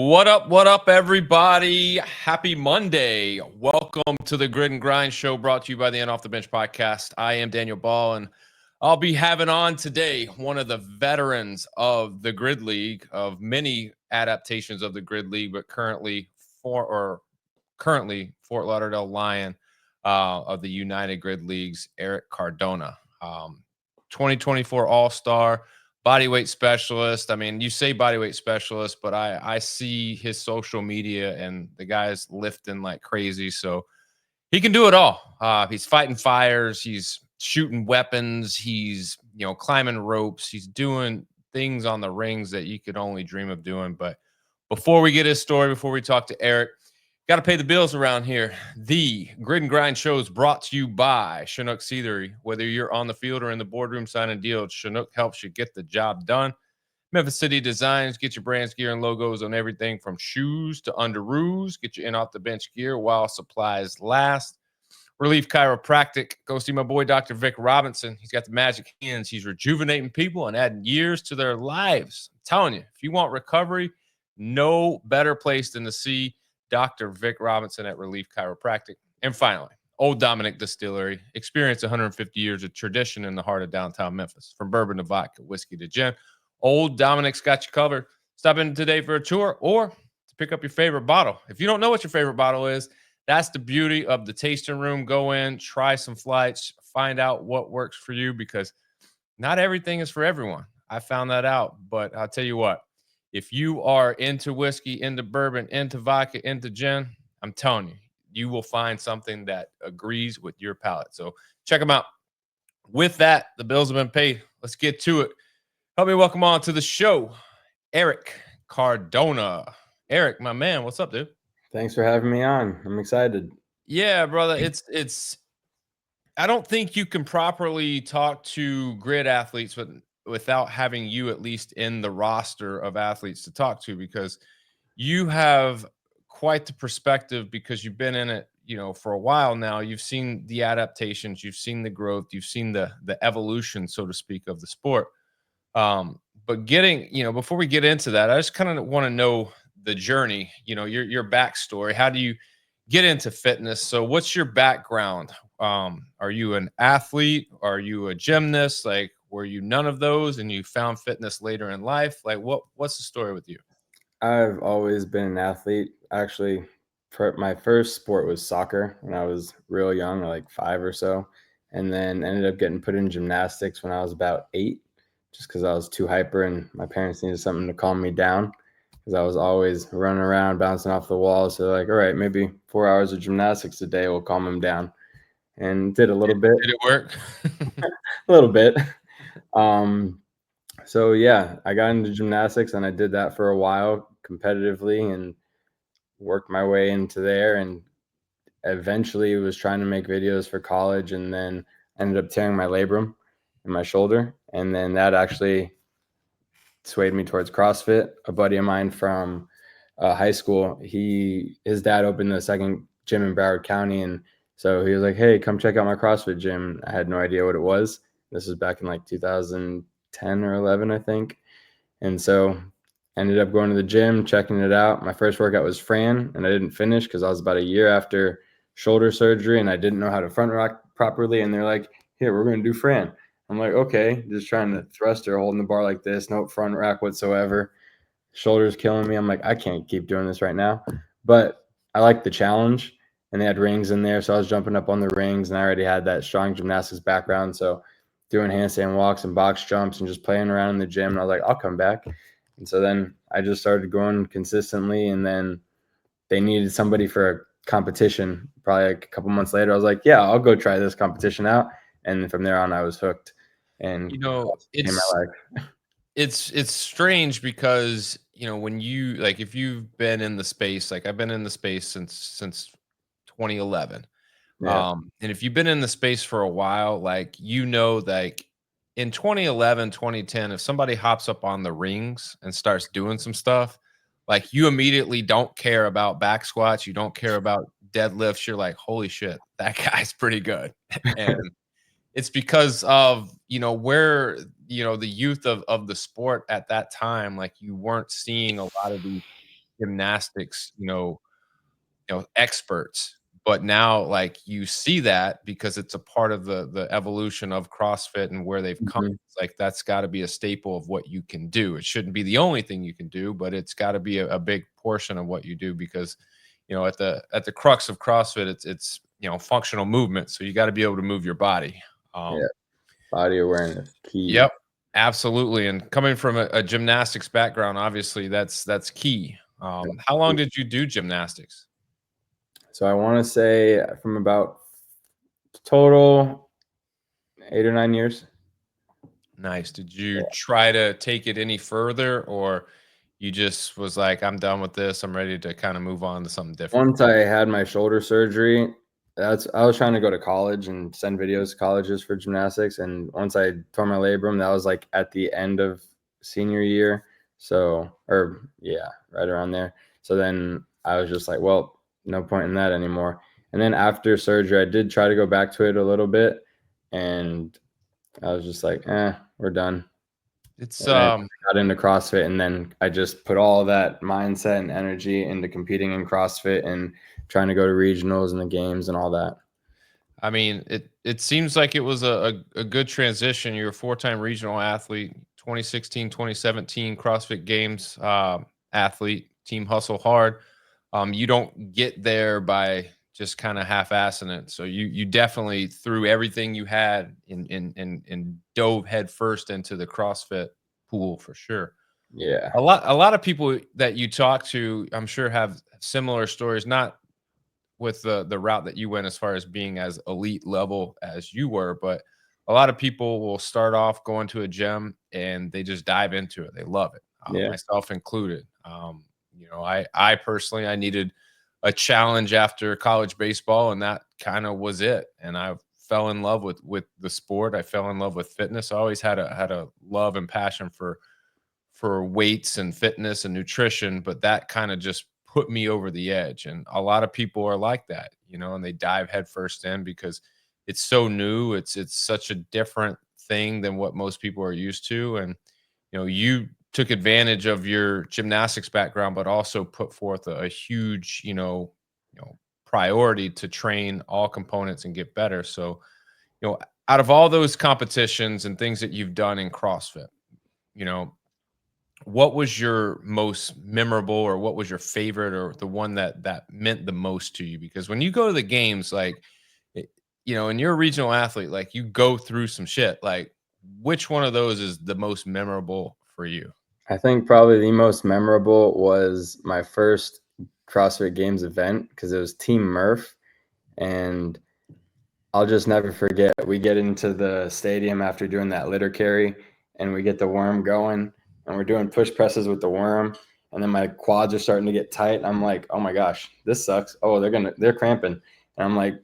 What up, everybody? Happy Monday. Welcome to the Grid and Grind Show brought to you by the Off the Bench podcast. I am Daniel Ball, and I'll be having on today one of the veterans of the Grid League, of many adaptations of the Grid League, but currently Fort Lauderdale Lion of the United Grid Leagues, Eric Cardona. 2024 All-Star. Bodyweight specialist. I mean, you say bodyweight specialist, but I see his social media and the guy's lifting like crazy. So he can do it all. He's fighting fires. He's shooting weapons. He's, climbing ropes. He's doing things on the rings that you could only dream of doing. But before we get his story, before we talk to Eric, got to pay the bills around here. The Grid and Grind Show is brought to you by Chinook Seathery. Whether you're on the field or in the boardroom signing deals, Chinook helps you get the job done. Memphis City Designs, get your brands, gear, and logos on everything from shoes to underoos. Get your off the bench gear while supplies last. Relief Chiropractic. Go see my boy, Dr. Vic Robinson. He's got the magic hands. He's rejuvenating people and adding years to their lives. I'm telling you, if you want recovery, no better place than to see Dr. Vic Robinson at Relief Chiropractic. And finally, Old Dominick Distillery. Experience 150 years of tradition in the heart of downtown Memphis. From bourbon to vodka, whiskey to gin, Old Dominick's got you covered. Stop in today for a tour or to pick up your favorite bottle. If you don't know what your favorite bottle is, that's the beauty of the tasting room. Go in, try some flights, find out what works for you, because not everything is for everyone. I found that out, but I'll tell you what. If you are into whiskey, into bourbon, into vodka, into gin, I'm telling you, you will find something that agrees with your palate. So check them out. With that, the bills have been paid. Let's get to it. Help me welcome on to the show, Eric Cardona. Eric, my man, what's up, dude? Thanks for having me on. I'm excited. Yeah, brother. It's. I don't think you can properly talk to grid athletes without having you at least in the roster of athletes to talk to, because you have quite the perspective, because you've been in it, for a while now. You've seen the adaptations, you've seen the growth, you've seen the evolution, so to speak, of the sport. But before we get into that, I just kind of want to know the journey, your backstory. How do you get into fitness? So what's your background? Are you an athlete? Are you a gymnast? Like, were you none of those and you found fitness later in life? Like, what's the story with you? I've always been an athlete. Actually, my first sport was soccer when I was real young, like 5 or so, and then ended up getting put in gymnastics when I was about 8, just because I was too hyper and my parents needed something to calm me down, because I was always running around, bouncing off the walls. So like, all right, maybe 4 hours of gymnastics a day will calm them down. And did a little bit. Did it work? A little bit. So yeah, I got into gymnastics and I did that for a while competitively and worked my way into there, and eventually was trying to make videos for college, and then ended up tearing my labrum in my shoulder. And then that actually swayed me towards CrossFit. A buddy of mine from high school, his dad opened the second gym in Broward County, and so he was like, hey, come check out my CrossFit gym. I had no idea what it was. This was back in like 2010 or 11, I think. And so ended up going to the gym, checking it out. My first workout was Fran, and I didn't finish because I was about a year after shoulder surgery, and I didn't know how to front rack properly. And they're like, here, we're going to do Fran. I'm like, okay, just trying to thrust her, holding the bar like this, no front rack whatsoever. Shoulders killing me. I'm like, I can't keep doing this right now. But I like the challenge. And they had rings in there, so I was jumping up on the rings, and I already had that strong gymnastics background. So doing handstand walks and box jumps and just playing around in the gym. And I was like, I'll come back. And so then I just started going consistently, and then they needed somebody for a competition. Probably like a couple months later, I was like, yeah, I'll go try this competition out. And from there on, I was hooked. And it's strange because, when you, like, if you've been in the space, like I've been in the space since 2011. Yeah. And if you've been in the space for a while, like, like in 2011, 2010, if somebody hops up on the rings and starts doing some stuff, like, you immediately don't care about back squats. You don't care about deadlifts. You're like, holy shit, that guy's pretty good. And it's because of, where, the youth of the sport at that time, like, you weren't seeing a lot of these gymnastics, experts. But now, like, you see that because it's a part of the evolution of CrossFit and where they've come. Mhm. It's like that's got to be a staple of what you can do. It shouldn't be the only thing you can do, but it's got to be a big portion of what you do because, at the crux of CrossFit, it's functional movement. So you got to be able to move your body. Yeah, body awareness, key. Yep, absolutely. And coming from a gymnastics background, obviously that's key. How long did you do gymnastics? So I want to say from about total 8 or 9 years. Nice. Did you try to take it any further, or you just was like, I'm done with this. I'm ready to kind of move on to something different? Once I had my shoulder surgery, I was trying to go to college and send videos to colleges for gymnastics. And once I tore my labrum, that was like at the end of senior year. So, or yeah, right around there. So then I was just like, well, no point in that anymore. And then after surgery, I did try to go back to it a little bit, and I was just like, we're done. It's And then I got into CrossFit, and then I just put all that mindset and energy into competing in CrossFit and trying to go to regionals and the games and all that. I mean, it seems like it was a good transition. You're a four-time regional athlete, 2016, 2017 CrossFit Games athlete, team hustle hard. You don't get there by just kind of half-assing it. So you definitely threw everything you had and dove headfirst into the CrossFit pool for sure. Yeah. A lot of people that you talk to, I'm sure, have similar stories, not with the route that you went as far as being as elite level as you were, but a lot of people will start off going to a gym and they just dive into it. They love it, Yeah. myself included. I personally I needed a challenge after college baseball, and that kind of was it. And I fell in love with the sport. I fell in love with fitness. I always had a love and passion for weights and fitness and nutrition, but that kind of just put me over the edge. And a lot of people are like that, and they dive headfirst in because it's so new. It's such a different thing than what most people are used to. And you took advantage of your gymnastics background, but also put forth a huge, priority to train all components and get better. So, out of all those competitions and things that you've done in CrossFit, you know, what was your most memorable, or what was your favorite, or the one that meant the most to you? Because when you go to the games, like, and you're a regional athlete, like, you go through some shit. Like, which one of those is the most memorable for you? I think probably the most memorable was my first CrossFit Games event because it was Team Murph. And I'll just never forget. We get into the stadium after doing that litter carry, and we get the worm going, and we're doing push presses with the worm. And then my quads are starting to get tight. I'm like, oh my gosh, this sucks. Oh, they're cramping. And I'm like,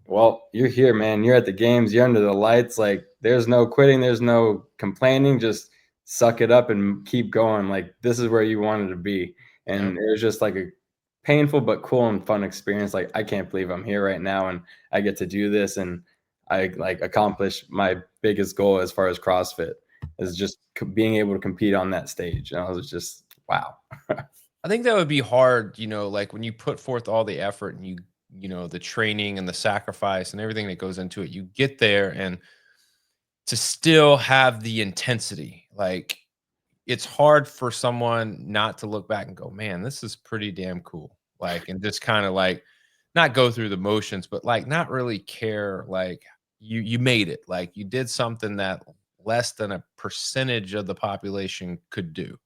well, you're here, man. You're at the games. You're under the lights. Like, there's no quitting. There's no complaining. Just suck it up and keep going. Like, this is where you wanted to be. Yep. And it was just like a painful but cool and fun experience. Like, I can't believe I'm here right now, and I get to do this, and I like accomplish my biggest goal as far as CrossFit is just being able to compete on that stage. And I was just, wow. I think that would be hard, like, when you put forth all the effort and the training and the sacrifice and everything that goes into it, you get there and to still have the intensity. Like, it's hard for someone not to look back and go, man, this is pretty damn cool. Like, and just kind of like not go through the motions, but like not really care. Like, you made it. Like, you did something that less than a percentage of the population could do.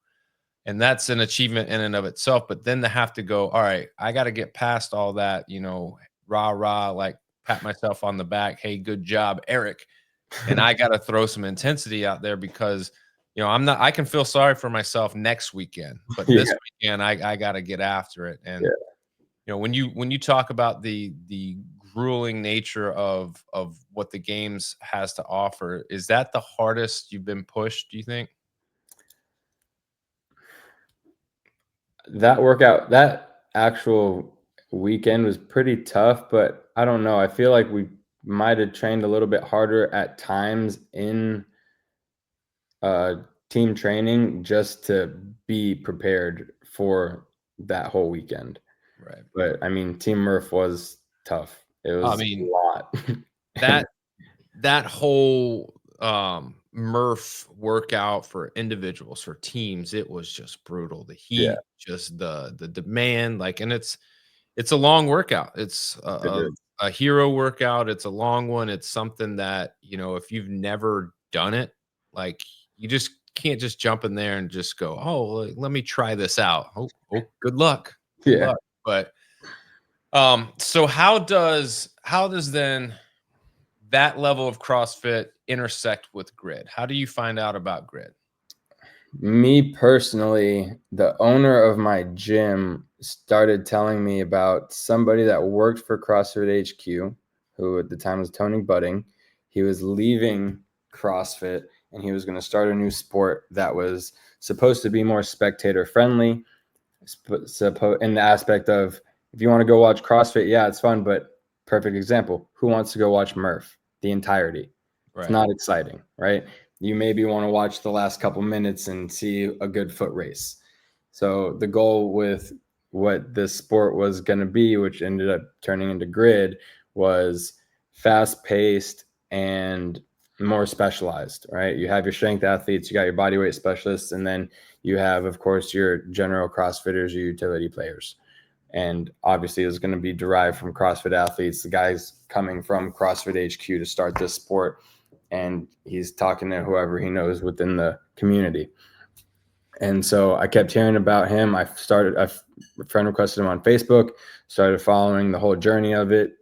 And that's an achievement in and of itself. But then to have to go, all right, I got to get past all that, rah, rah, like pat myself on the back. Hey, good job, Eric. And I got to throw some intensity out there because, I can feel sorry for myself next weekend, but Yeah. this weekend I got to get after it. And, Yeah. when you talk about the grueling nature of what the games has to offer, is that the hardest you've been pushed, do you think? That actual weekend was pretty tough, but I don't know. I feel like we might have trained a little bit harder at times in uh, team training just to be prepared for that whole weekend. Right. But I mean, Team Murph was tough. It was a lot. that whole Murph workout for individuals, for teams, it was just brutal. The Yeah, heat, just the demand, like, and it's a long workout. It's it is. a hero workout. It's a long one. It's something that, if you've never done it, like, you just can't just jump in there and just go, oh, let me try this out. Oh, good luck. Good Yeah. luck. But so how does then that level of CrossFit intersect with grid? How do you find out about grid? Me personally, the owner of my gym started telling me about somebody that worked for CrossFit HQ, who at the time was Tony Budding. He was leaving CrossFit and he was going to start a new sport that was supposed to be more spectator friendly. In the aspect of, if you want to go watch CrossFit, yeah, it's fun, but perfect example, who wants to go watch Murph the entirety? It's Right. not exciting, right? You maybe want to watch the last couple minutes and see a good foot race. So the goal with what this sport was going to be, which ended up turning into grid, was fast paced and more specialized, right? You have your strength athletes, you got your body weight specialists, and then you have, of course, your general CrossFitters, your utility players. And obviously, it's going to be derived from CrossFit athletes, the guys coming from CrossFit HQ to start this sport. And he's talking to whoever he knows within the community. And so I kept hearing about him. A friend requested him on Facebook, started following the whole journey of it.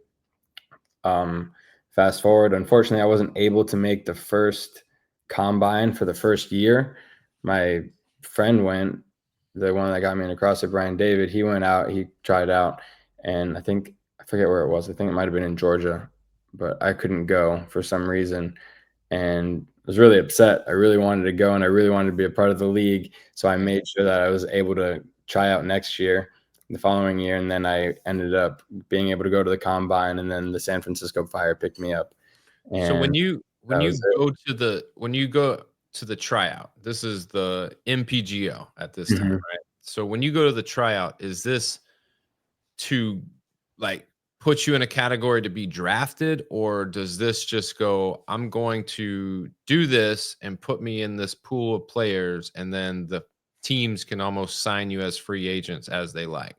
Fast forward, unfortunately, I wasn't able to make the first combine for the first year. My friend went, the one that got me into CrossFit, Brian David, he went out, he tried out, and I forget where it was. I think it might have been in Georgia, but I couldn't go for some reason. And I was really upset. I really wanted to go and I really wanted to be a part of the league. So I made sure that I was able to try out next year, the following year. And then I ended up being able to go to the combine, and then the San Francisco Fire picked me up. So And when that you was it. go to the tryout, this is the MPGO at this time, Mhm. right? So when you go to the tryout, is this to, like, put you in a category to be drafted, or does this just go, I'm going to do this and put me in this pool of players, and then the teams can almost sign you as free agents as they like?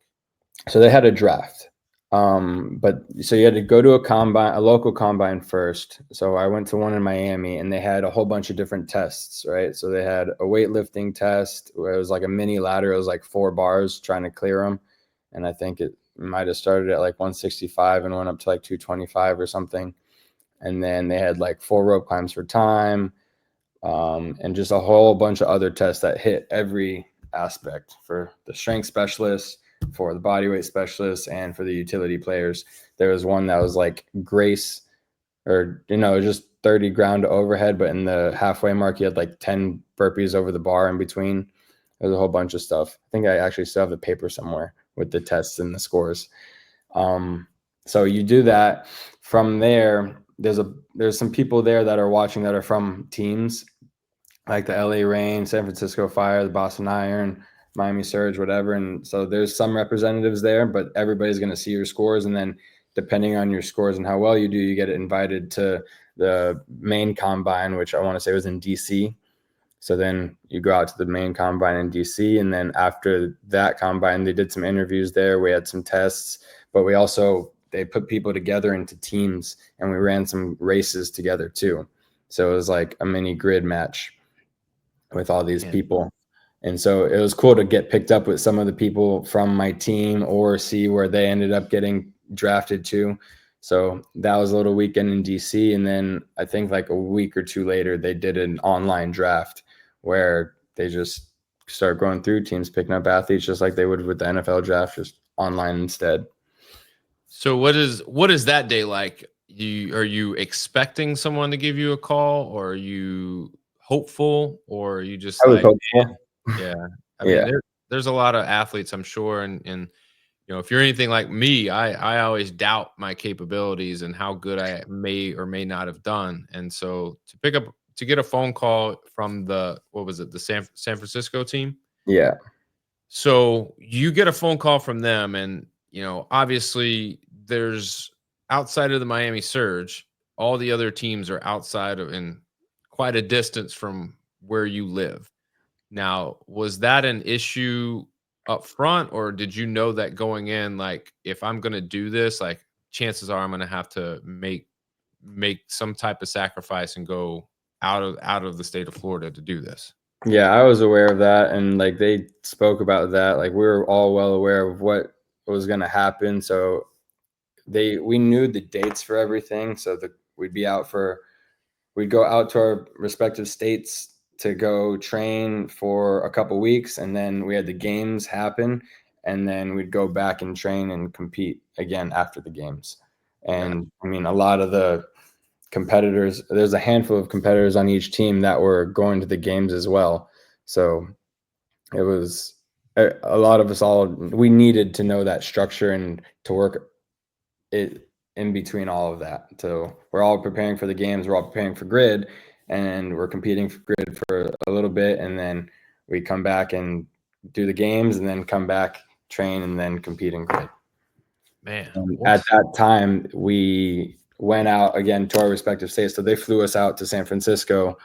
So they had a draft. But so you had to go to a local combine first. So I went to one in Miami and they had a whole bunch of different tests, right? So they had a weightlifting test where it was like a mini ladder. It was like 4 bars trying to clear them. And I think it might have started at like 165 and went up to like 225 or something. And then they had like 4 rope climbs for time, and just a whole bunch of other tests that hit every aspect for the strength specialists, for the body weight specialists, and for the utility players. There was one that was like Grace, or just 30 ground to overhead, but in the halfway mark, you had like 10 burpees over the bar in between. There's a whole bunch of stuff. I think I actually still have the paper somewhere with the tests and the scores. So you do that. From there, there's some people there that are watching that are from teams like the LA Rain, San Francisco Fire, the Boston Iron, Miami Surge, whatever. And so there's some representatives there, but everybody's going to see your scores. And then depending on your scores and how well you do, you get invited to the main combine, which I want to say was in DC. So then you go out to the main combine in DC. And then after that combine, they did some interviews there. We had some tests, but they put people together into teams and we ran some races together too. So it was like a mini grid match with all these Yeah. people. And so it was cool to get picked up with some of the people from my team or see where they ended up getting drafted to. So that was a little weekend in DC. And then I think like a week or two later, they did an online draft where they just start going through teams, picking up athletes just like they would with the NFL draft, just online instead. So what is that day like? Are you expecting someone to give you a call, or are you hopeful, or are you just I was like, hopeful. yeah? I mean, Yeah. there's a lot of athletes, I'm sure, and if you're anything like me, I always doubt my capabilities and how good I may or may not have done. And so to get a phone call from the, what was it, the San Francisco team? Yeah. So you get a phone call from them, and obviously there's outside of the Miami Surge, all the other teams are outside of and quite a distance from where you live. Now, was that an issue up front, or did you know that going in, like, if I'm going to do this, like, chances are I'm going to have to make some type of sacrifice and go out of the state of Florida to do this? Yeah, I was aware of that, and like they spoke about that. Like we were all well aware of what was going to happen. So we knew the dates for everything. So we'd go out to our respective states to go train for a couple weeks, and then we had the games happen, and then we'd go back and train and compete again after the games. Okay. And I mean, a lot of the competitors, there's a handful of competitors on each team that were going to the games as well. So it was a lot of us all, we needed to know that structure and to work it in between all of that. So we're all preparing for the games, we're all preparing for grid, and we're competing for grid for a little bit, and then we come back and do the games, and then come back, train, and then compete in grid. Man, And at that time, we went out again to our respective states. So they flew us out to San Francisco.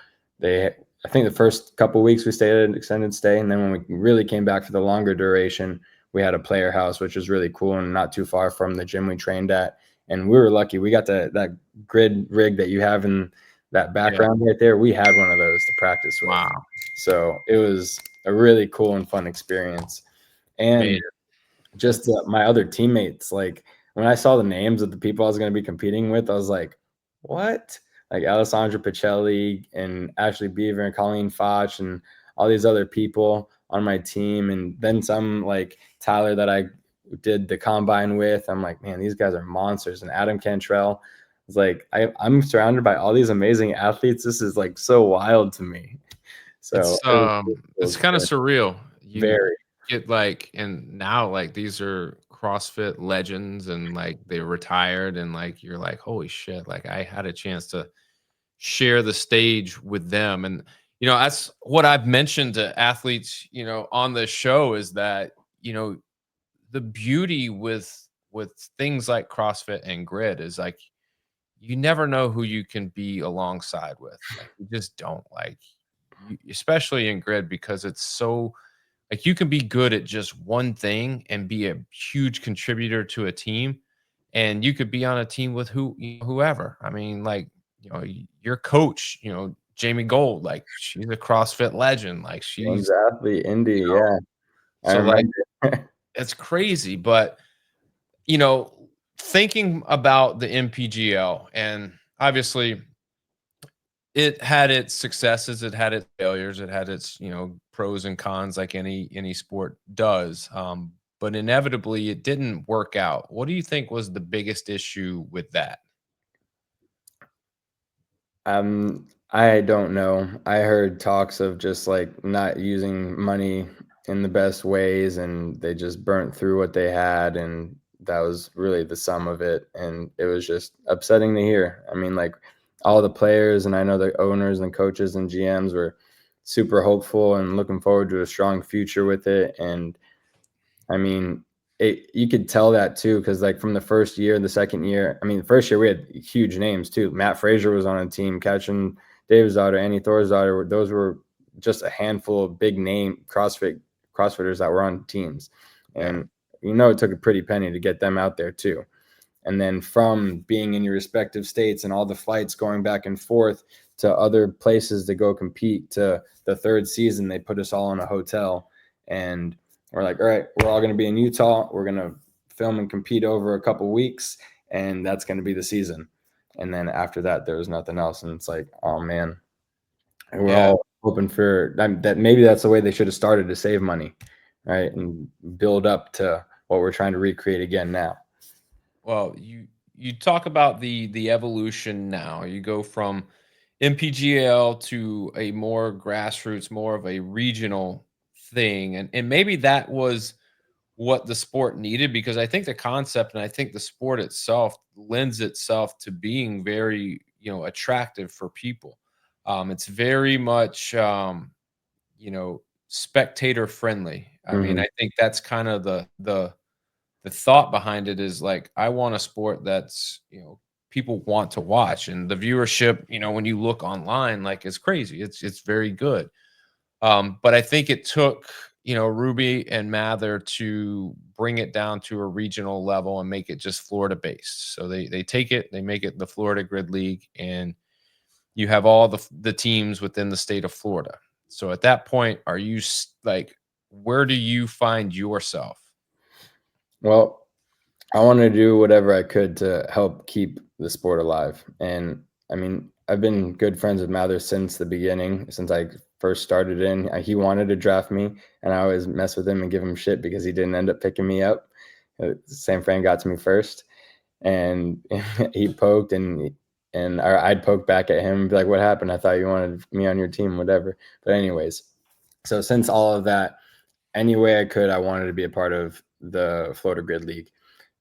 I think the first couple of weeks we stayed at an extended stay, and then when we really came back for the longer duration, we had a player house, which was really cool and not too far from the gym we trained at. And we were lucky. We got that grid rig that you have in that background right there. We had one of those to practice with. wow. So it was a really cool and fun experience. And Man. just my other teammates, like when I saw the names of the people I was going to be competing with, I was like, what? Like Alessandra Pacelli and Ashley Beaver and Colleen Foch and all these other people on my team. And then some, like Tyler that I did the combine with. I'm like, man, these guys are monsters. And Adam Cantrell. It's like I'm surrounded by all these amazing athletes. This is like so wild to me. So It's kind of surreal. You very. get like, and now like these are CrossFit legends, and like they retired, and like you're like, holy shit, like I had a chance to share the stage with them. And that's what I've mentioned to athletes on this show, is that the beauty with things like CrossFit and grid is like you never know who you can be alongside with. Like you just don't, like especially in grid, because it's so like you can be good at just one thing and be a huge contributor to a team, and you could be on a team with whoever. I mean, like your coach, Jamie Gold, like she's a CrossFit legend. Like she's Athlete, Indy, yeah. I so like remember. it's crazy. But thinking about the MPGL, and obviously it had its successes, it had its failures, it had its pros and cons, like any sport does. But inevitably, it didn't work out. What do you think was the biggest issue with that? I don't know. I heard talks of just like not using money in the best ways, and they just burnt through what they had, and that was really the sum of it. And it was just upsetting to hear. I mean, like all the players, and I know the owners and coaches and GMs were super hopeful and looking forward to a strong future with it. And I mean, you could tell that too, because like from the first year, the second year, I mean, the first year we had huge names too. Matt Frazier was on a team, catching David's daughter, Annie Thor's daughter. Those were just a handful of big name CrossFitters that were on teams, and it took a pretty penny to get them out there too. And then from being in your respective states and all the flights going back and forth to other places to go compete, to the third season, they put us all in a hotel, and we're like, all right, we're all going to be in Utah. We're going to film and compete over a couple weeks, and that's going to be the season. And then after that, there was nothing else. And it's like, oh man, and we're all hoping for that. Maybe that's the way they should have started, to save money, right, and build up to what we're trying to recreate again now. Well, you talk about the evolution now. You go from MPGL to a more grassroots, more of a regional thing, and maybe that was what the sport needed, because I think the concept and I think the sport itself lends itself to being very attractive for people. It's very much you know spectator friendly. I mean, Mhm. I think that's kind of the thought behind it is like I want a sport that's, people want to watch, and the viewership, when you look online, like it's crazy. It's very good. But I think it took, Ruby and Mather to bring it down to a regional level and make it just Florida based. So they take it, they make it the Florida Grid League, and you have all the teams within the state of Florida. So at that point, are you like, where do you find yourself? Well, I want to do whatever I could to help keep the sport alive. And I mean, I've been good friends with Mather since the beginning, since I first started in. He wanted to draft me, and I always mess with him and give him shit because he didn't end up picking me up. Same friend got to me first, and he poked or I'd poke back at him and be like, "What happened? I thought you wanted me on your team, whatever." But anyways, so since all of that, any way I could, I wanted to be a part of the Florida Grid League.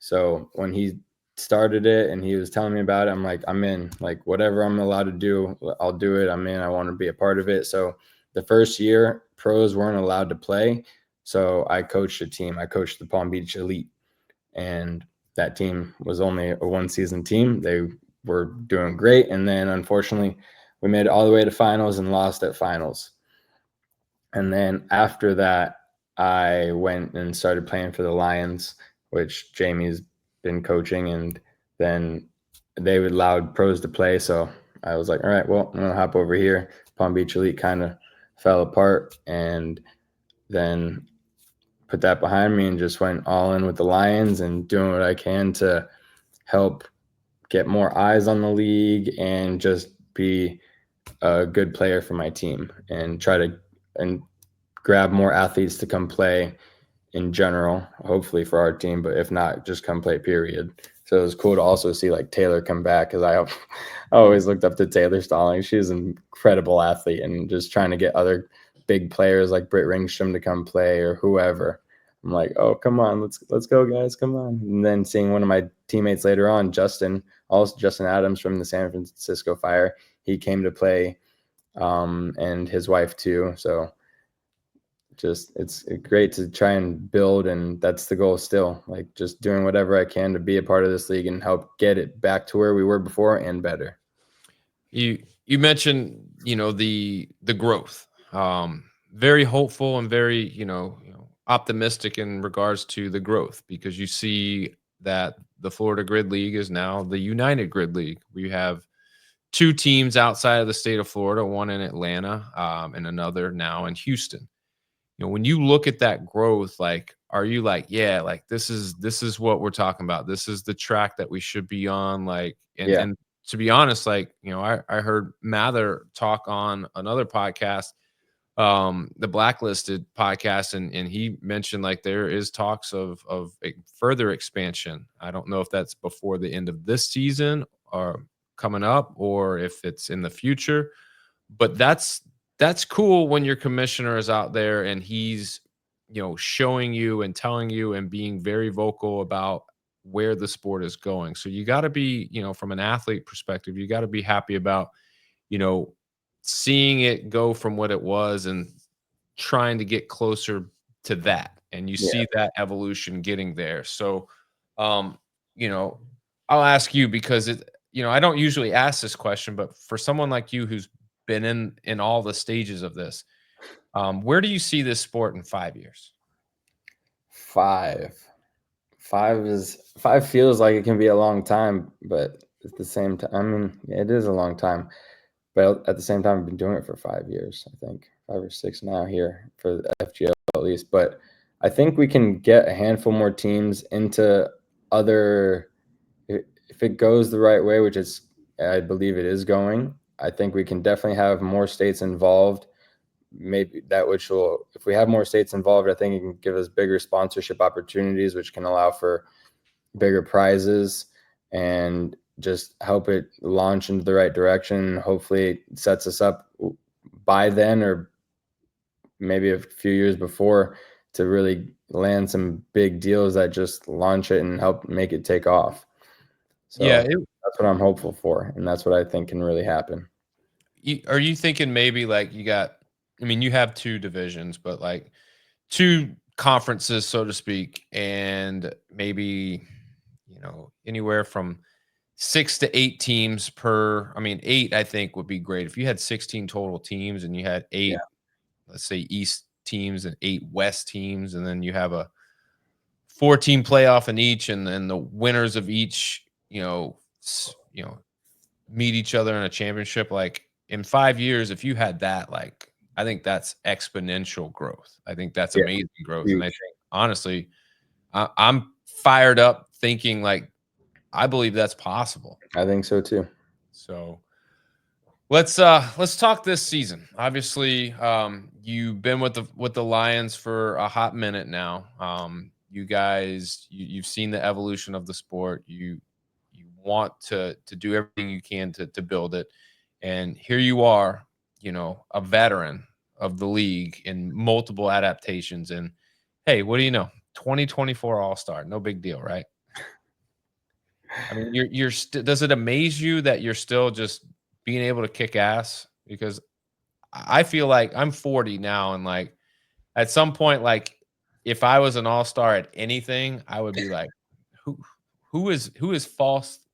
So when he started it and he was telling me about it, I'm like, I'm in. Like whatever I'm allowed to do, I'll do it. I'm in. I want to be a part of it. So the first year, pros weren't allowed to play. So I coached a team. I coached the Palm Beach Elite, and that team was only a one-season team. They were doing great, and then unfortunately, we made it all the way to finals and lost at finals. And then after that, I went and started playing for the Lions, which Jamie's been coaching, and then they allowed pros to play. So I was like, all right, well, I'm gonna hop over here. Palm Beach Elite kind of fell apart, and then put that behind me and just went all in with the Lions and doing what I can to help get more eyes on the league and just be a good player for my team and try to and grab more athletes to come play in general, hopefully for our team, but if not, just come play, period. So it was cool to also see like Taylor come back, because I always looked up to Taylor Stalling. She's an incredible athlete, and just trying to get other big players like Britt Ringstrom to come play or whoever. I'm like, oh, come on, let's go, guys, come on. And then seeing one of my teammates later on, Justin Adams from the San Francisco Fire, he came to play, and his wife too. So just it's great to try and build, and that's the goal still, like just doing whatever I can to be a part of this league and help get it back to where we were before and better. You mentioned, the growth. Very hopeful and very, optimistic in regards to the growth, because you see that the Florida Grid League is now the United Grid League. We have two teams outside of the state of Florida, one in Atlanta, and another now in Houston. When you look at that growth, like, are you like, yeah, like this is what we're talking about. This is the track that we should be on. Like, and Yeah. and to be honest, like, I heard Mather talk on another podcast, the Blacklisted podcast, and he mentioned like there is talks of a further expansion. I don't know if that's before the end of this season or coming up, or if it's in the future, but that's cool when your commissioner is out there and he's, showing you and telling you and being very vocal about where the sport is going. So you got to be, from an athlete perspective, you got to be happy about, you know seeing it go from what it was and trying to get closer to that, and you Yeah. see that evolution getting there. So, um you know I'll ask you, because I don't usually ask this question, but for someone like you who's been in all the stages of this, where do you see this sport in 5 years? Five. Five feels like it can be a long time, but at the same time, I mean, yeah, it is a long time. But at the same time, I've been doing it for 5 years, I think 5 or 6 now here for the FGL at least. But I think we can get a handful more teams into other, if it goes the right way, which is, I believe it is going. I think we can definitely have more states involved. Maybe that, which will, if we have more states involved, I think it can give us bigger sponsorship opportunities, which can allow for bigger prizes and just help it launch into the right direction. Hopefully it sets us up by then, or maybe a few years before, to really land some big deals that just launch it and help make it take off. Yeah. So that's what I'm hopeful for, and that's what I think can really happen. Are you thinking maybe like you got I mean, you have 2 divisions, but like 2 conferences, so to speak, and maybe, anywhere from 6 to 8 teams per. I mean, 8 I think would be great. If you had 16 total teams and you had Yeah, 8, let's say East teams and 8 West teams, and then you have a 4-team playoff in each, and then the winners of each, meet each other in a championship. Like in 5 years, if you had that, like I think that's exponential growth. I think that's yeah, amazing growth, and I huge. think honestly, I'm fired up thinking like I believe that's possible. I think so too. So let's talk this season. Obviously, you've been with the Lions for a hot minute now. You guys, you've seen the evolution of the sport. You want to do everything you can to build it, and here you are, a veteran of the league in multiple adaptations. And hey, what do you know? 2024 All Star, no big deal, right? I mean, does it amaze you that you're still just being able to kick ass? Because I feel like I'm 40 now, and like at some point, like if I was an all-star at anything, I would be like, who who is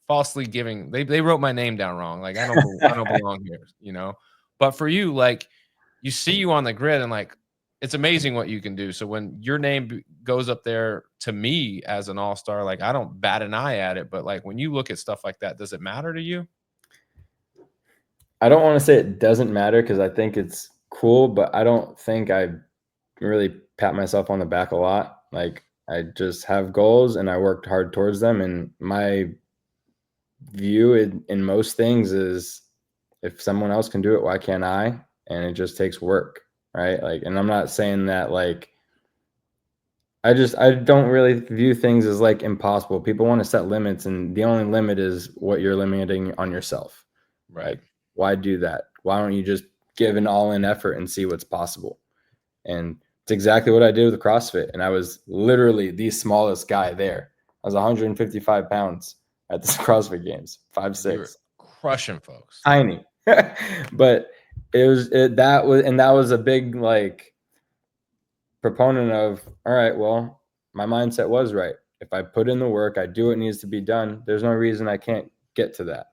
falsely giving, they wrote my name down wrong. Like I don't belong here. But for you, like you see you on the grid and like it's amazing what you can do. So when your name goes up there to me as an all-star, like I don't bat an eye at it, but like when you look at stuff like that, does it matter to you? I don't want to say it doesn't matter because I think it's cool, but I don't think I really pat myself on the back a lot. Like I just have goals and I worked hard towards them. And my view in most things is if someone else can do it, why can't I? And it just takes work, right? Like, and I'm not saying that like I don't really view things as like impossible. People want to set limits, and the only limit is what you're limiting on yourself. Right. Like, why do that? Why don't you just give an all-in effort and see what's possible? And it's exactly what I did with CrossFit. And I was literally the smallest guy there. I was 155 pounds at the CrossFit Games, You were 5'6", crushing folks. tiny. But that was a big like proponent of, all right, well, my mindset was right. If I put in the work, I do what needs to be done. There's no reason I can't get to that.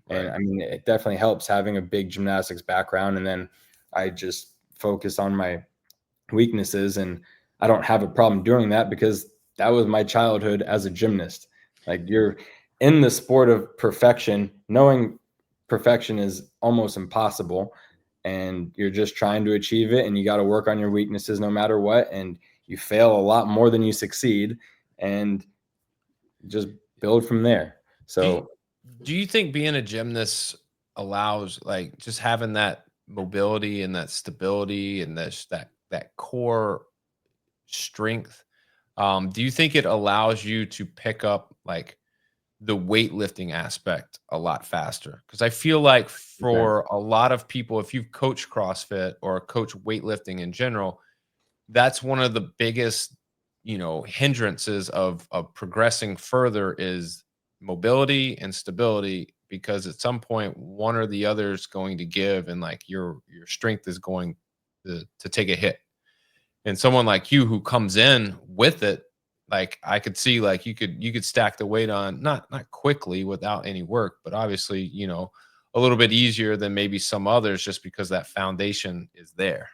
And Right. I mean, it definitely helps having a big gymnastics background. And then I just focus on my weaknesses, and I don't have a problem doing that because that was my childhood as a gymnast. Like you're in the sport of perfection, knowing perfection is almost impossible, and you're just trying to achieve it, and you got to work on your weaknesses no matter what, and you fail a lot more than you succeed, and just build from there. Do you, So do you think being a gymnast allows like just having that mobility and that stability and that core strength? Do you think it allows you to pick up like the weightlifting aspect a lot faster? Because I feel like for a lot of people, if you've coached CrossFit or coach weightlifting in general, that's one of the biggest, hindrances of progressing further is mobility and stability, because at some point one or the other is going to give, and like your strength is going to take a hit. And someone like you who comes in with it, like I could see like you could stack the weight on not quickly without any work, but obviously, a little bit easier than maybe some others just because that foundation is there.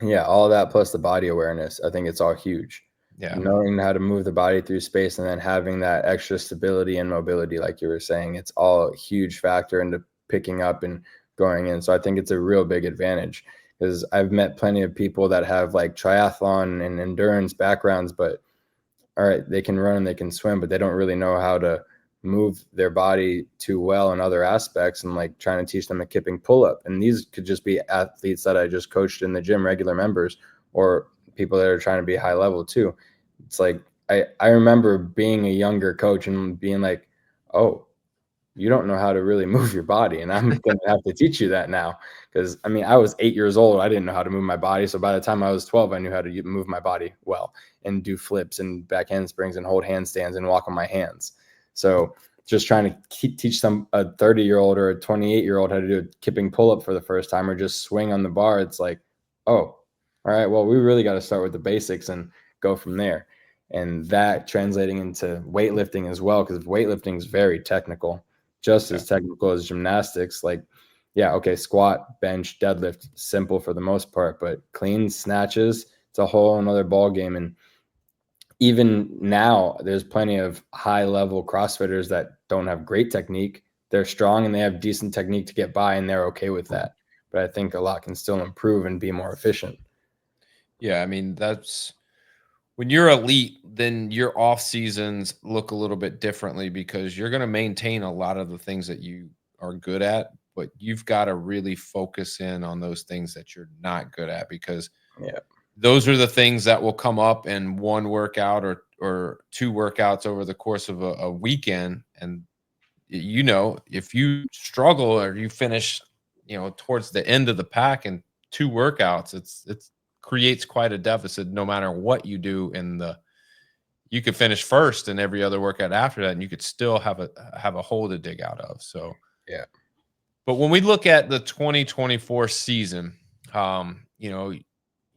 yeah, all that plus the body awareness, I think it's all huge. Yeah. Knowing how to move the body through space and then having that extra stability and mobility, like you were saying, it's all a huge factor into picking up and going in. So I think it's a real big advantage because I've met plenty of people that have like triathlon and endurance backgrounds, but all right, they can run and they can swim, but they don't really know how to move their body too well in other aspects, and like trying to teach them a kipping pull-up. And these could just be athletes that I just coached in the gym, regular members, or people that are trying to be high level too. It's like I remember being a younger coach and being like, oh, you don't know how to really move your body, and I'm going to have to teach you that now. Because I mean, I was 8 years old, I didn't know how to move my body. So by the time I was 12, I knew how to move my body well and do flips and back handsprings and hold handstands and walk on my hands. So just trying to teach a 30-year-old or a 28-year-old how to do a kipping pull-up for the first time, or just swing on the bar, it's like, oh, all right, well, we really got to start with the basics and go from there. And that translating into weightlifting as well, because weightlifting is very technical, just as technical as gymnastics. Like, yeah, okay, squat, bench, deadlift, simple for the most part, but clean snatches, it's a whole another ball game. And even now, there's plenty of high-level CrossFitters that don't have great technique. They're strong and they have decent technique to get by, and they're okay with that. But I think a lot can still improve and be more efficient. Yeah, I mean, that's when you're elite, then your off seasons look a little bit differently because you're going to maintain a lot of the things that you are good at, but you've got to really focus in on those things that you're not good at because Yeah. those are the things that will come up in one workout or two workouts over the course of a weekend. And if you struggle or you finish, towards the end of the pack in two workouts, it's creates quite a deficit no matter what you do you could finish first in every other workout after that and you could still have a hole to dig out of. So Yeah. but when we look at the 2024 season,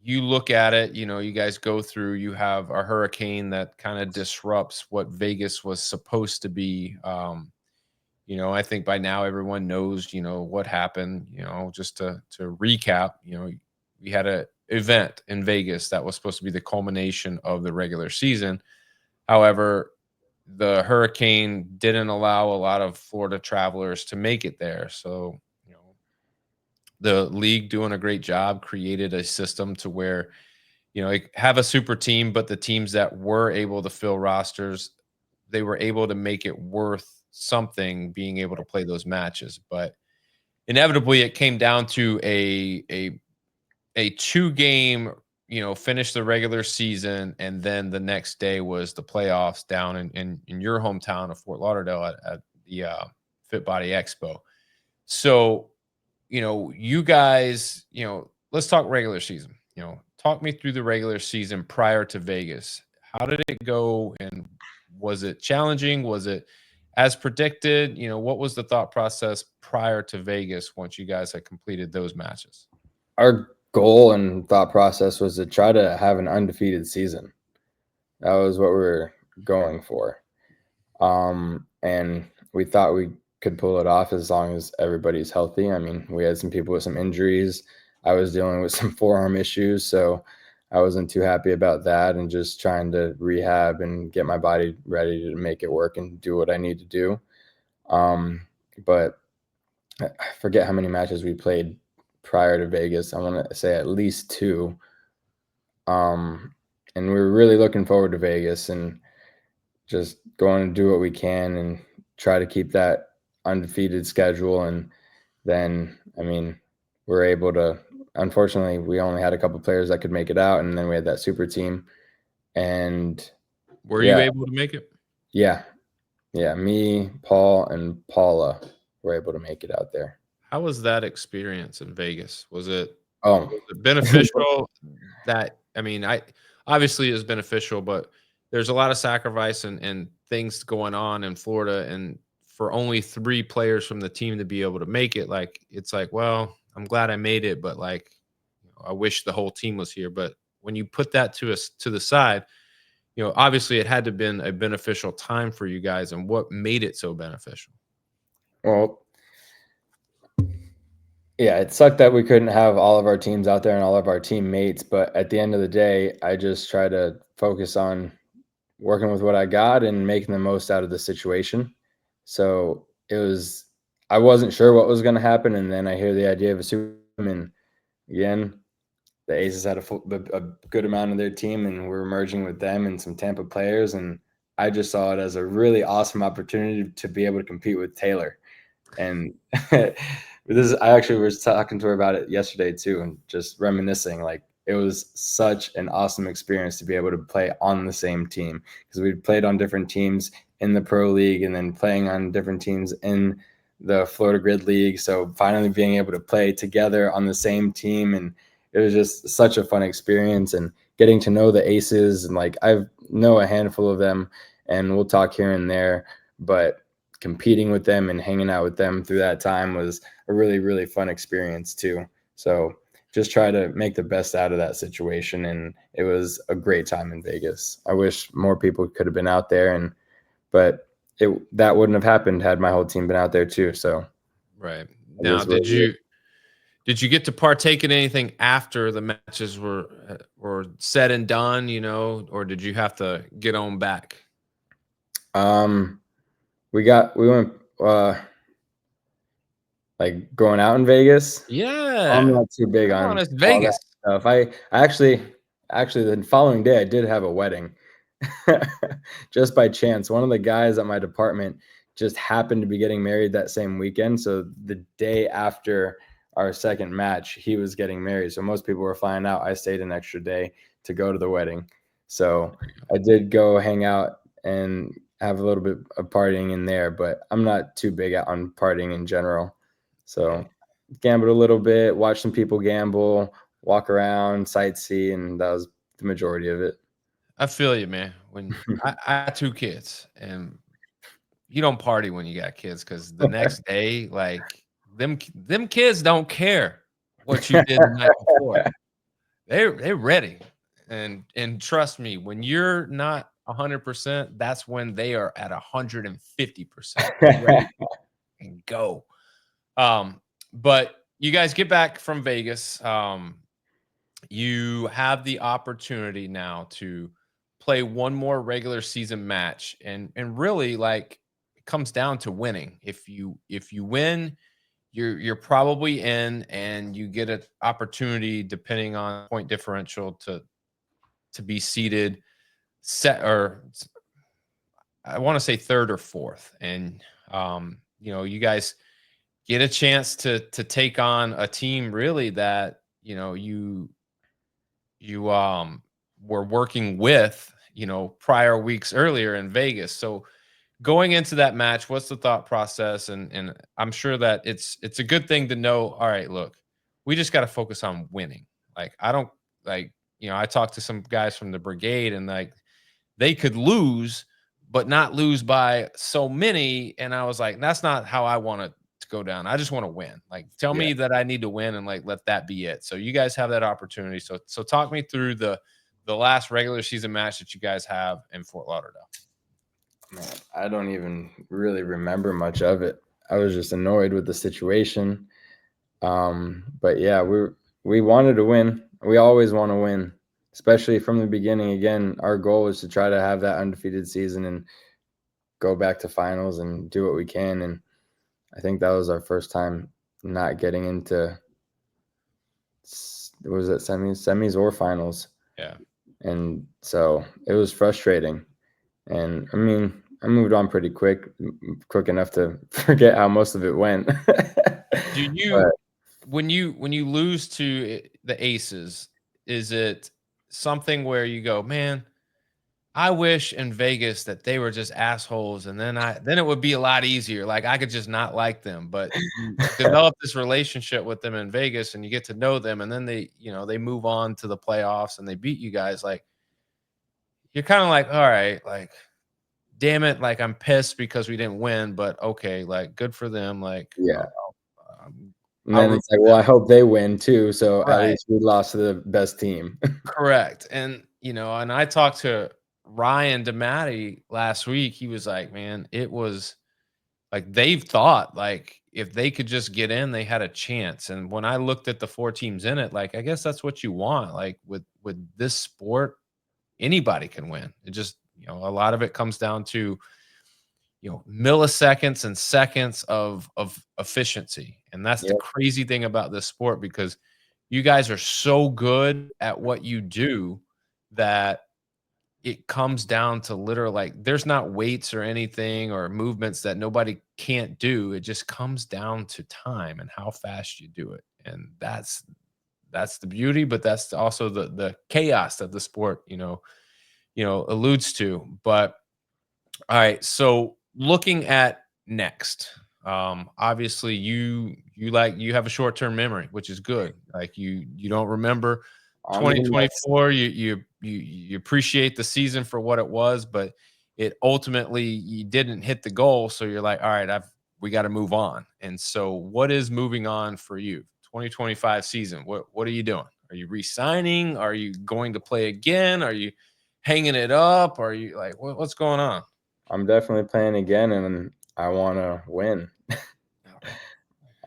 you look at it, you guys go through, you have a hurricane that kind of disrupts what Vegas was supposed to be. I think by now everyone knows, what happened, just to recap, we had a event in Vegas that was supposed to be the culmination of the regular season. However, the hurricane didn't allow a lot of Florida travelers to make it there. So, the league doing a great job created a system to where, have a super team, but the teams that were able to fill rosters, they were able to make it worth something being able to play those matches. But inevitably it came down to a two game, finish the regular season, and then the next day was the playoffs down in your hometown of Fort Lauderdale at the Fit Body Expo. So, you guys, let's talk regular season. Talk me through the regular season prior to Vegas. How did it go, and was it challenging? Was it as predicted? What was the thought process prior to Vegas once you guys had completed those matches? Our goal and thought process was to try to have an undefeated season. That was what we were going for. And we thought we could pull it off as long as everybody's healthy. I mean, we had some people with some injuries. I was dealing with some forearm issues, so I wasn't too happy about that and just trying to rehab and get my body ready to make it work and do what I need to do. But I forget how many matches we played prior to Vegas. I want to say at least two. And we were really looking forward to Vegas and just going to do what we can and try to keep that undefeated schedule. And then, I mean, we're able to, unfortunately, we only had a couple players that could make it out. And then we had that super team. And were you able to make it? Yeah. Yeah. Me, Paul, and Paula were able to make it out there. How was that experience in Vegas? Was it Oh, beneficial? I obviously it was beneficial, but there's a lot of sacrifice and things going on in Florida, and for only 3 players from the team to be able to make it, it's like, well, I'm glad I made it, but I wish the whole team was here. But when you put that to the side, obviously it had to have been a beneficial time for you guys, and what made it so beneficial? well, yeah, it sucked that we couldn't have all of our teams out there and all of our teammates, but at the end of the day, I just try to focus on working with what I got and making the most out of the situation. So I wasn't sure what was going to happen. And then I hear the idea of a super team, and again, the Aces had a good amount of their team, and we're merging with them and some Tampa players. And I just saw it as a really awesome opportunity to be able to compete with Taylor. And I actually was talking to her about it yesterday too, and just reminiscing. Like, it was such an awesome experience to be able to play on the same team, because we played on different teams in the pro league and then playing on different teams in the Florida Grid League. So finally being able to play together on the same team, and it was just such a fun experience, and getting to know the Aces, and I know a handful of them and we'll talk here and there, but competing with them and hanging out with them through that time was a really, really fun experience too. So just try to make the best out of that situation. And it was a great time in Vegas. I wish more people could have been out there, but that wouldn't have happened had my whole team been out there too. So right now, did you get to partake in anything after the matches were said and done, or did you have to get on back? We went like going out in Vegas. Yeah, I'm not too big come on on, it's all that Vegas. stuff. I actually the following day I did have a wedding. Just by chance. One of the guys at my department just happened to be getting married that same weekend. So the day after our second match, he was getting married. So most people were flying out. I stayed an extra day to go to the wedding. So I did go hang out and have a little bit of partying in there, but I'm not too big on partying in general. So gambled a little bit, watched some people gamble, walk around, sightsee, and that was the majority of it. I feel you, man. When I have 2 kids, and you don't party when you got kids because the next day, like them kids don't care what you did the night before. They're ready, and trust me, when you're not 100%, that's when they are at 150%. They're ready and go. But you guys get back from Vegas. You have the opportunity now to play one more regular season match, and really, like, it comes down to winning. If you win, you're probably in, and you get an opportunity, depending on point differential, to be seated set, or I want to say third or fourth. And you guys get a chance to take on a team really that you were working with, prior weeks earlier in Vegas. So going into that match, what's the thought process? And I'm sure that it's a good thing to know, all right, look, we just got to focus on winning. Like, I don't like, I talked to some guys from the brigade, and like they could lose, but not lose by so many. And I was like, that's not how I want to go down. I just want to win. Like, tell me that I need to win, and like let that be it. So you guys have that opportunity. So talk me through the last regular season match that you guys have in Fort Lauderdale. Man, I don't even really remember much of it. I was just annoyed with the situation. But yeah, we wanted to win. We always want to win, especially from the beginning. Again, our goal is to try to have that undefeated season and go back to finals and do what we can. And I think that was our first time not getting into, was it semis or finals? Yeah. And so it was frustrating. And I mean, I moved on pretty quick enough to forget how most of it went. Do you, when you lose to the Aces, is it something where you go, man, I wish in Vegas that they were just assholes, and then it would be a lot easier. Like, I could just not like them, but you develop this relationship with them in Vegas, and you get to know them, and then they move on to the playoffs and they beat you guys. Like, you're kind of like, all right, like, damn it, like, I'm pissed because we didn't win, but okay, like, good for them. Like, Yeah. um, And then it's like, well, I hope they win too. So at right. least we lost to the best team. Correct. And and I talked to Ryan DeMatti last week. He was like, man, it was like they've thought like if they could just get in, they had a chance. And when I looked at the 4 teams in it, like, I guess that's what you want. Like, with this sport, anybody can win. It just, a lot of it comes down to milliseconds and seconds of efficiency. And that's the crazy thing about this sport, because you guys are so good at what you do that it comes down to literally, like, there's not weights or anything or movements that nobody can't do. It just comes down to time and how fast you do it. And that's the beauty, but that's also the chaos that the sport, alludes to. But all right, so looking at next, obviously you have a short-term memory, which is good. Like, you don't remember 2024. You appreciate the season for what it was, but it ultimately, you didn't hit the goal. So you're like, all right, we got to move on. And so what is moving on for you? 2025 season. What are you doing? Are you re-signing? Are you going to play again? Are you hanging it up? Are you like what's going on? I'm definitely playing again, and I want to win. I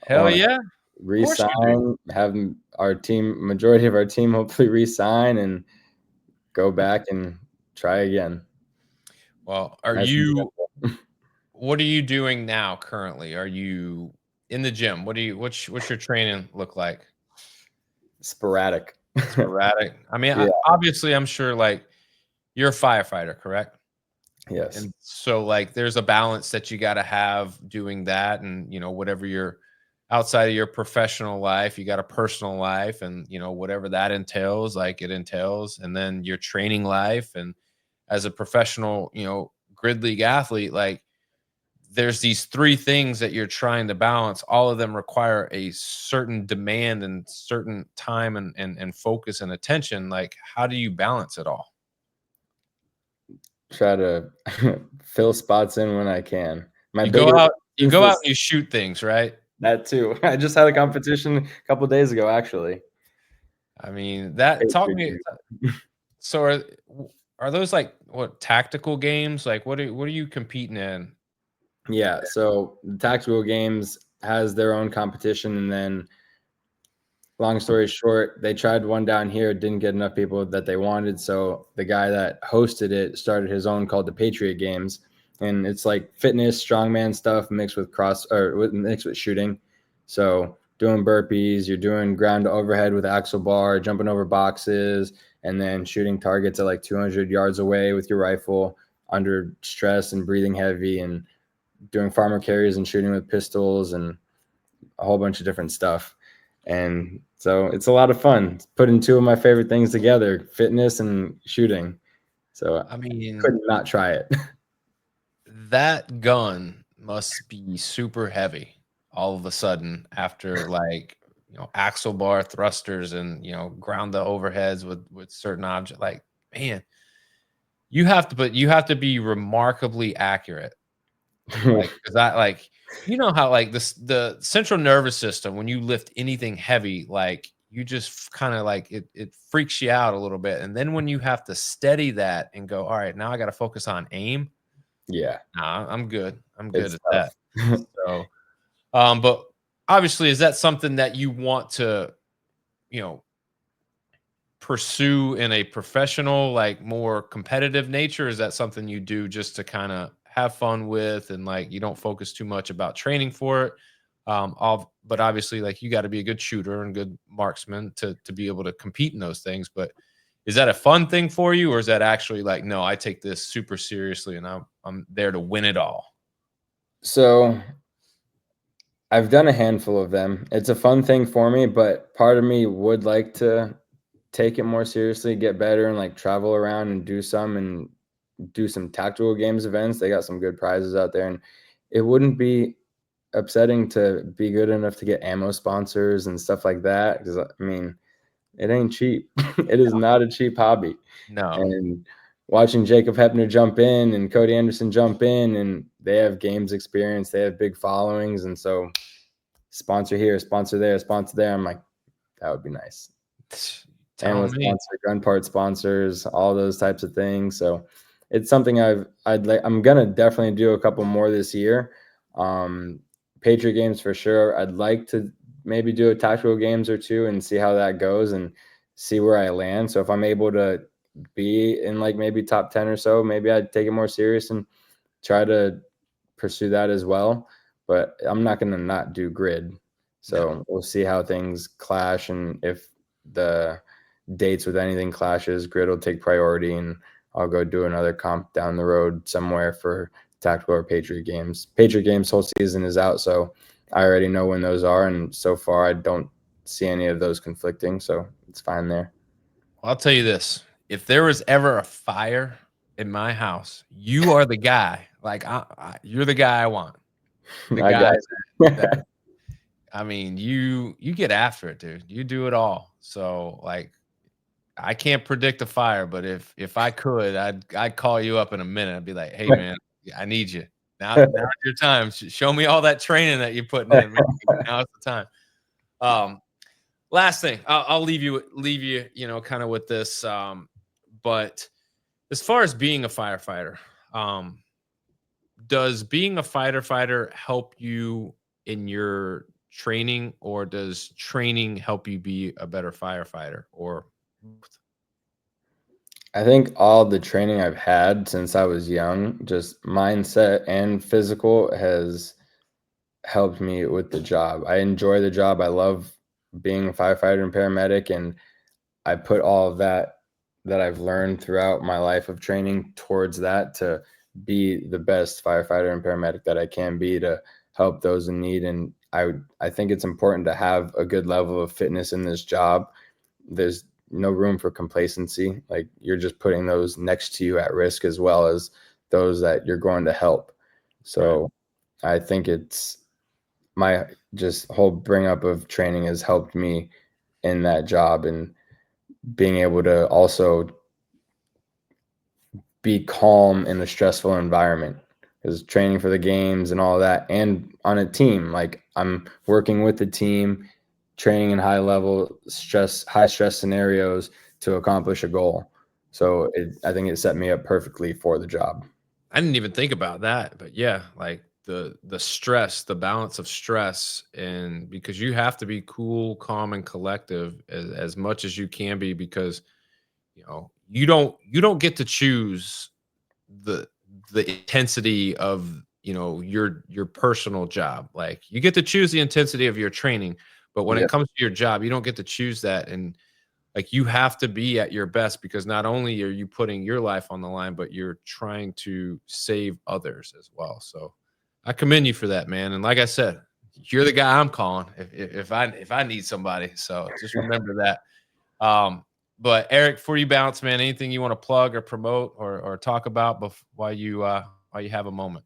Hell want to yeah. Of course you do. re-sign, have our team, majority of our team, hopefully re-sign and go back and try again. Well, Nice and simple. what are you doing now currently? Are you in the gym? What's your training look like? Sporadic. Sporadic. I mean, Yeah. obviously I'm sure like you're a firefighter, correct? Yes. And so like there's a balance that you got to have doing that and whatever you're outside of your professional life, you got a personal life and whatever that entails, like it entails and then your training life and as a professional, grid league athlete, like there's these three things that you're trying to balance. All of them require a certain demand and certain time and focus and attention. Like, how do you balance it all? Try to fill spots in when I can. My You biggest go out, you since go out this and you shoot things, right? that too. I just had a competition a couple days ago, actually. I mean, that talk me. So are those like what tactical games? Like what are you competing in? Yeah, so the tactical games has their own competition, and then long story short, they tried one down here, didn't get enough people that they wanted, so the guy that hosted it started his own called the Patriot Games, and it's like fitness, strongman stuff mixed with mixed with shooting. So doing burpees, you're doing ground to overhead with axle bar, jumping over boxes, and then shooting targets at like 200 yards away with your rifle under stress and breathing heavy, and doing farmer carries and shooting with pistols and a whole bunch of different stuff. And so it's a lot of fun putting two of my favorite things together, fitness and shooting. So I I mean, could not try it. that gun must be super heavy all of a sudden after like, axle bar thrusters and, ground the overheads with certain object. Like, man, you have to be remarkably accurate. Like, 'cause that like, how like the central nervous system, when you lift anything heavy, like you just kind of like it freaks you out a little bit. And then when you have to steady that and go, all right, now I got to focus on aim. Yeah, Nah, I'm good. I'm good it's at that. tough. So, but obviously, is that something that you want to, you know, pursue in a professional, like more competitive nature? Is that something you do just to kind of have fun with and like you don't focus too much about training for it? But obviously, like you got to be a good shooter and good marksman to be able to compete in those things. But is that a fun thing for you, or is that actually like, no, I take this super seriously and I'm there to win it all? So I've done a handful of them. It's a fun thing for me, but part of me would like to take it more seriously, get better, and like travel around and do some tactical games events. They got some good prizes out there, and it wouldn't be upsetting to be good enough to get ammo sponsors and stuff like that. Because I mean, it ain't cheap. It is not a cheap hobby. No. And watching Jacob Hepner jump in and Cody Anderson jump in, and they have games experience, they have big followings, and so sponsor here, sponsor there, sponsor there. I'm like, that would be nice. Tell Ammo me. sponsor, gun part sponsors, all those types of things. So it's something I'm gonna definitely do a couple more this year. Um, Patriot games for sure. I'd like to maybe do a tactical games or two and see how that goes and see where I land. So if I'm able to be in like maybe top 10 or so, maybe I'd take it more serious and try to pursue that as well. But I'm not gonna not do grid. No. So we'll see how things clash, and if the dates with anything clashes, grid will take priority, and I'll go do another comp down the road somewhere for tactical or Patriot games. Patriot games whole season is out, so I already know when those are, and so far I don't see any of those conflicting, so it's fine there. I'll tell you this. If there was ever a fire in my house, you are the guy. Like you're the guy I want. The I guy guess. that I mean, you get after it, dude. You do it all. So like I can't predict a fire, but if I could, I'd call you up in a minute. I'd be like, "Hey man, I need you. Now's your time. Show me all that training that you're putting in, man. Now's the time." last thing, I'll leave you, kind of with this. But as far as being a firefighter, does being a firefighter help you in your training, or does training help you be a better firefighter, or both? I think all the training I've had since I was young, just mindset and physical, has helped me with the job. I enjoy the job. I love being a firefighter and paramedic, and I put all of that I've learned throughout my life of training towards that, to be the best firefighter and paramedic that I can be, to help those in need. And I think it's important to have a good level of fitness in this job. There's no room for complacency. Like, you're just putting those next to you at risk, as well as those that you're going to help. So I think it's my just whole bring up of training has helped me in that job, and being able to also be calm in a stressful environment, because training for the games and all that, and on a team, like, I'm working with the team, training in high stress scenarios to accomplish a goal. So I think it set me up perfectly for the job. I didn't even think about that, but yeah, like the stress, the balance of stress, and because you have to be cool, calm, and collective as much as you can be, because you don't get to choose the intensity of your personal job. Like, you get to choose the intensity of your training, but when Yeah. it comes to your job, you don't get to choose that. And like, you have to be at your best, because not only are you putting your life on the line, but you're trying to save others as well. So I commend you for that, man. And like I said, you're the guy I'm calling if I need somebody. So just remember that. But Eric, before you bounce, man, anything you want to plug or promote or talk about while you have a moment?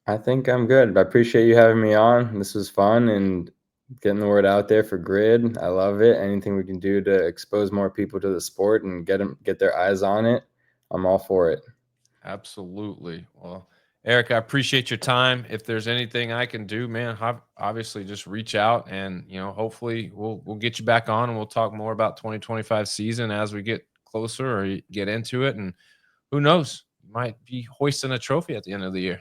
I think I'm good. I appreciate you having me on. This was fun, and getting the word out there for Grid. I love it. Anything we can do to expose more people to the sport and get their eyes on it, I'm all for it. Absolutely. Well, Eric, I appreciate your time. If there's anything I can do, man, obviously just reach out, and hopefully we'll get you back on, and we'll talk more about 2025 season as we get closer or get into it. And who knows, you might be hoisting a trophy at the end of the year.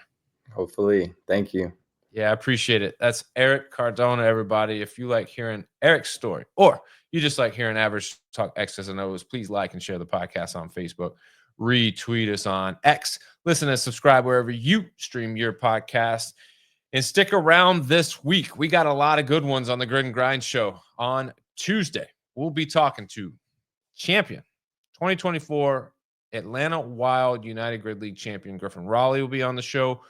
Hopefully. Thank you. Yeah, I appreciate it. That's Eric Cardona, everybody. If you like hearing Eric's story, or you just like hearing average talk X's and O's, please like and share the podcast on Facebook. Retweet us on X. Listen and subscribe wherever you stream your podcast. And stick around this week. We got a lot of good ones on the Grid and Grind show. On Tuesday, we'll be talking to champion 2024 Atlanta Wild United Grid League champion Griffin Raleigh will be on the show.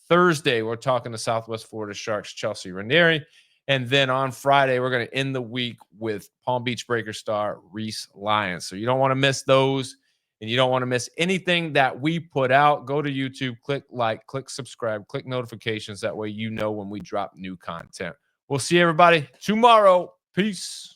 Thursday, we're talking to Southwest Florida Sharks Chelsea Ranieri. And then on Friday, we're going to end the week with Palm Beach Breaker star Reese Lyons. So you don't want to miss those, and you don't want to miss anything that we put out. Go to YouTube, click like, click subscribe, click notifications. That way you know when we drop new content. We'll see everybody tomorrow. Peace.